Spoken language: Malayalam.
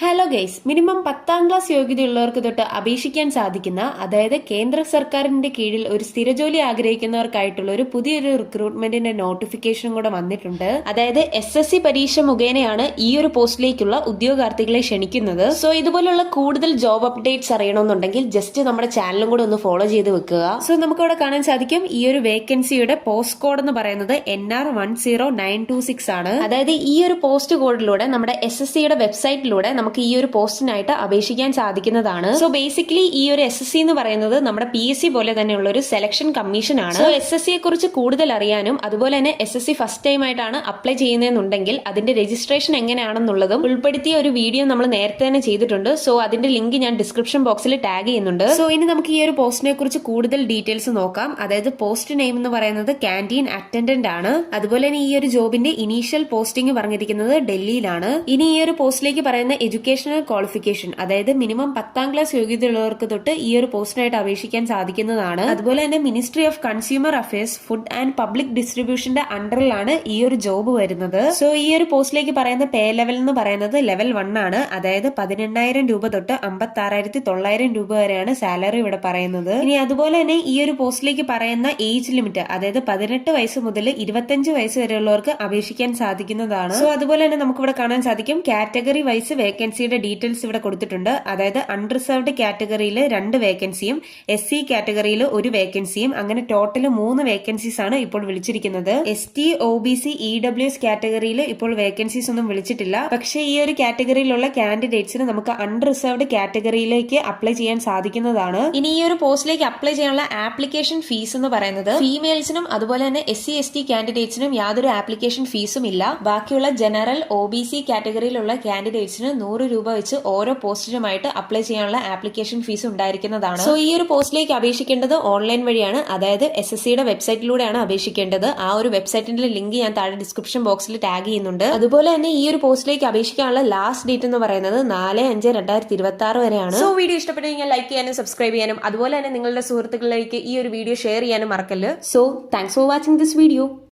ഹലോ ഗൈസ്, മിനിമം 10ാം ക്ലാസ് യോഗ്യതയുള്ളവർക്ക് തൊട്ട് അപേക്ഷിക്കാൻ സാധിക്കുന്ന, അതായത് കേന്ദ്ര സർക്കാരിന്റെ കീഴിൽ ഒരു സ്ഥിരജോലി ആഗ്രഹിക്കുന്നവർക്കായിട്ടുള്ള ഒരു പുതിയൊരു റിക്രൂട്ട്മെന്റിന്റെ നോട്ടിഫിക്കേഷനും കൂടെ വന്നിട്ടുണ്ട്. അതായത് SSC പരീക്ഷ മുഖേനയാണ് ഈ ഒരു പോസ്റ്റിലേക്കുള്ള ഉദ്യോഗാർത്ഥികളെ ക്ഷണിക്കുന്നത്. സോ ഇതുപോലുള്ള കൂടുതൽ ജോബ് അപ്ഡേറ്റ്സ് അറിയണമെന്നുണ്ടെങ്കിൽ ജസ്റ്റ് നമ്മുടെ ചാനലും കൂടെ ഒന്ന് ഫോളോ ചെയ്ത് വെക്കുക. സോ നമുക്കിവിടെ കാണാൻ സാധിക്കും ഈ ഒരു വേക്കൻസിയുടെ പോസ്റ്റ് കോഡ് എന്ന് പറയുന്നത് NR10926 ആണ്. അതായത് ഈ ഒരു പോസ്റ്റ് കോഡിലൂടെ നമ്മുടെ SSCയുടെ വെബ്സൈറ്റിലൂടെ നമുക്ക് ഈ ഒരു പോസ്റ്റിനായിട്ട് അപേക്ഷിക്കാൻ സാധിക്കുന്നതാണ്. സോ ബേസിക്കലി ഈ ഒരു SSC എന്ന് പറയുന്നത് നമ്മുടെ PSC പോലെ തന്നെയുള്ള ഒരു സെലക്ഷൻ കമ്മീഷൻ ആണ്. സോ SSCയെ കുറിച്ച് കൂടുതൽ അറിയാനും അതുപോലെ തന്നെ SSC ഫസ്റ്റ് ടൈം ആയിട്ടാണ് അപ്ലൈ ചെയ്യുന്നതെന്നുണ്ടെങ്കിൽ അതിന്റെ രജിസ്ട്രേഷൻ എങ്ങനെയാണെന്നുള്ളതും ഉൾപ്പെടുത്തിയ ഒരു വീഡിയോ നമ്മൾ നേരത്തെ തന്നെ ചെയ്തിട്ടുണ്ട്. സോ അതിന്റെ ലിങ്ക് ഞാൻ ഡിസ്ക്രിപ്ഷൻ ബോക്സിൽ ടാഗ് ചെയ്യുന്നുണ്ട്. സോ ഇനി നമുക്ക് ഈ ഒരു പോസ്റ്റിനെ കുറിച്ച് കൂടുതൽ ഡീറ്റെയിൽസ് നോക്കാം. അതായത് പോസ്റ്റ് നെയിം എന്ന് പറയുന്നത് ക്യാന്റീൻ അറ്റൻഡന്റ് ആണ്. അതുപോലെ തന്നെ ഈ ഒരു ജോബിന്റെ ഇനീഷ്യൽ പോസ്റ്റിംഗ് പറഞ്ഞിരിക്കുന്നത് ഡൽഹിയിലാണ്. ഇനി ഈ ഒരു പോസ്റ്റിലേക്ക് പറയുന്ന എഡ്യൂക്കേഷണൽ ക്വാളിഫിക്കേഷൻ, അതായത് മിനിമം 10ാം ക്ലാസ് യോഗ്യതയുള്ളവർക്ക് തൊട്ട് ഈ ഒരു പോസ്റ്റിനായിട്ട് അപേക്ഷിക്കാൻ സാധിക്കുന്നതാണ്. അതുപോലെ തന്നെ ministry of consumer affairs, food and public ഡിസ്ട്രിബ്യൂഷന്റെ അണ്ടറിലാണ് ഈ ഒരു ജോബ് വരുന്നത്. സോ ഈ ഒരു പോസ്റ്റിലേക്ക് പറയുന്ന പേ ലെവൽ എന്ന് പറയുന്നത് ലെവൽ 1 ആണ്. അതായത് 18,000 രൂപ തൊട്ട് 56,900 രൂപ വരെയാണ് സാലറി ഇവിടെ പറയുന്നത്. ഇനി അതുപോലെ തന്നെ ഈ ഒരു പോസ്റ്റിലേക്ക് പറയുന്ന ഏജ് ലിമിറ്റ്, അതായത് 18 വയസ്സ് മുതൽ 25 വയസ്സ് വരെയുള്ളവർക്ക് അപേക്ഷിക്കാൻ സാധിക്കുന്നതാണ്. സോ അതുപോലെ തന്നെ നമുക്ക് ഇവിടെ കാണാൻ സാധിക്കും കാറ്റഗറി വൈസ് വേക്കൻസിയുടെ ഡീറ്റെയിൽസ് ഇവിടെ കൊടുത്തിട്ടുണ്ട്. അതായത് അൺറിസർവ്ഡ് കാറ്റഗറിയിൽ 2 വേക്കൻസിയും SC കാറ്റഗറിയിൽ 1 വേക്കൻസിയും, അങ്ങനെ ടോട്ടൽ 3 വേക്കൻസീസ് ആണ് ഇപ്പോൾ വിളിച്ചിരിക്കുന്നത്. ST, OBC, EWS കാറ്റഗറിയിൽ ഇപ്പോൾ വേക്കൻസീസ് ഒന്നും വിളിച്ചിട്ടില്ല. പക്ഷേ ഈ ഒരു കാറ്റഗറിയിലുള്ള കാൻഡിഡേറ്റ്സിന് നമുക്ക് അൺറിസർവ്ഡ് കാറ്റഗറിയിലേക്ക് അപ്ലൈ ചെയ്യാൻ സാധിക്കുന്നതാണ്. ഇനി ഈ ഒരു പോസ്റ്റിലേക്ക് അപ്ലൈ ചെയ്യാനുള്ള ആപ്ലിക്കേഷൻ ഫീസ് എന്ന് പറയുന്നത് ഫീമെയിൽസിനും അതുപോലെ തന്നെ SC, ST കാൻഡിഡേറ്റ്സിനും യാതൊരു ആപ്ലിക്കേഷൻ ഫീസും ഇല്ല. ബാക്കിയുള്ള ജനറൽ, OBC കാറ്റഗറിയിലുള്ള കാൻഡിഡേറ്റ്സിന് 100 രൂപ വെച്ച് ഓരോ പോസ്റ്റിനുമായിട്ട് അപ്ലൈ ചെയ്യാനുള്ള ആപ്ലിക്കേഷൻ ഫീസ് ഉണ്ടായിരിക്കുന്നതാണ്. സോ ഈ ഒരു പോസ്റ്റിലേക്ക് അപേക്ഷിക്കേണ്ടത് ഓൺലൈൻ വഴിയാണ്. അതായത് SSCയുടെ വെബ്സൈറ്റിലൂടെയാണ് അപേക്ഷിക്കേണ്ടത്. ആ ഒരു വെബ്സൈറ്റിന്റെ ലിങ്ക് ഞാൻ താഴെ ഡിസ്ക്രിപ്ഷൻ ബോക്സിൽ ടാഗ് ചെയ്യുന്നുണ്ട്. അതുപോലെ തന്നെ ഈ ഒരു പോസ്റ്റിലേക്ക് അപേക്ഷിക്കാനുള്ള ലാസ്റ്റ് ഡേറ്റ് എന്ന് പറയുന്നത് 4/5/2026 വരെയാണ്. സോ വീഡിയോ ഇഷ്ടപ്പെട്ടെങ്കിൽ ലൈക്ക് ചെയ്യാനും സബ്സ്ക്രൈബ് ചെയ്യാനും അതുപോലെ തന്നെ നിങ്ങളുടെ സുഹൃത്തുക്കളിലേക്ക് ഈ ഒരു വീഡിയോ ഷെയർ ചെയ്യാനും മറക്കല്ല്. So thanks for watching this video.